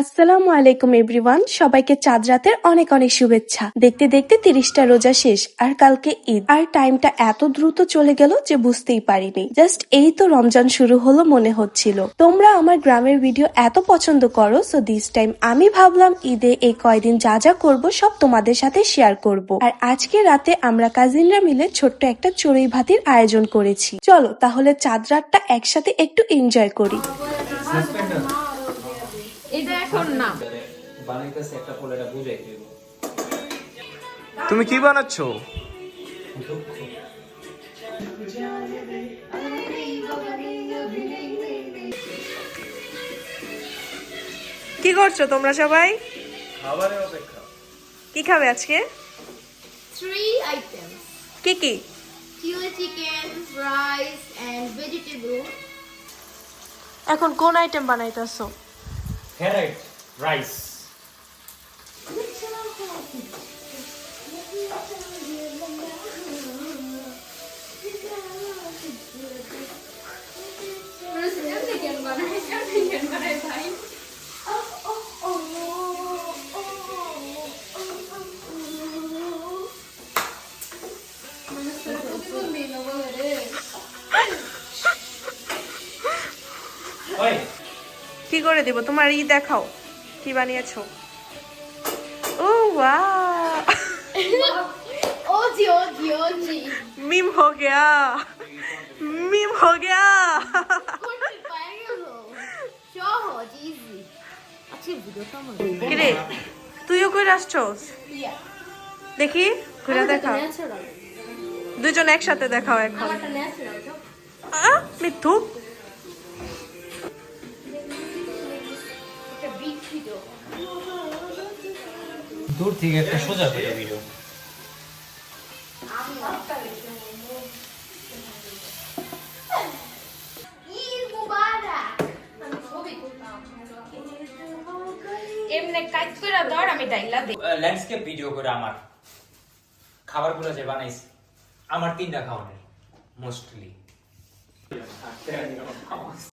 আসসালামু আলাইকুম এভরিওয়ান, সবাইকে চাঁদ রাতের অনেক অনেক শুভেচ্ছা। দেখতে দেখতে 30টা রোজা শেষ আর কালকে ঈদ, আর টাইমটা এত দ্রুত চলে গেল যে বুঝতেই পারিনি। জাস্ট এই তো রমজান শুরু হলো মনে হচ্ছিল। তোমরা আমার গ্রামের ভিডিও এত পছন্দ করো, সো দিস টাইম আমি ভাবলাম ঈদে এই কয়দিন যা যা করবো সব তোমাদের সাথে শেয়ার করব। আর আজকে রাতে আমরা কাজিনরা মিলে ছোট্ট একটা চড়ুই ভাতির আয়োজন করেছি। চলো তাহলে চাঁদ রাতটা একসাথে একটু এনজয় করি। এটা এখন না বানাইতেছে একটা পোলাটা বুঝাই দেব। তুমি কি বানাচ্ছো? কি করছো তোমরা সবাই? খাবারের অপেক্ষা। কি খাবে আজকে? 3 items. কি কি? Chili chicken, rice and vegetable. এখন কোন আইটেম বানাইতেছো? Fried rice. কি করে দিব? তোমার ই দেখাও কি বানিয়েছো। ও ওয়াও, ओजी मीम हो गया, मीम हो गया। কিরে তুইও কই আসছস? দেখি ঘুরে দেখা, দুজন একসাথে দেখাও এখন। মিথ্যু, দূর থেকে একটা সোজা করে ভিডিও। এমনে কাজ করে ধর আমি ডাইলা দেই ল্যান্ডস্কেপ ভিডিও করে আমার খাবারগুলো যে বানাইছি আমার 3টা খাওয়ানোর মোস্টলি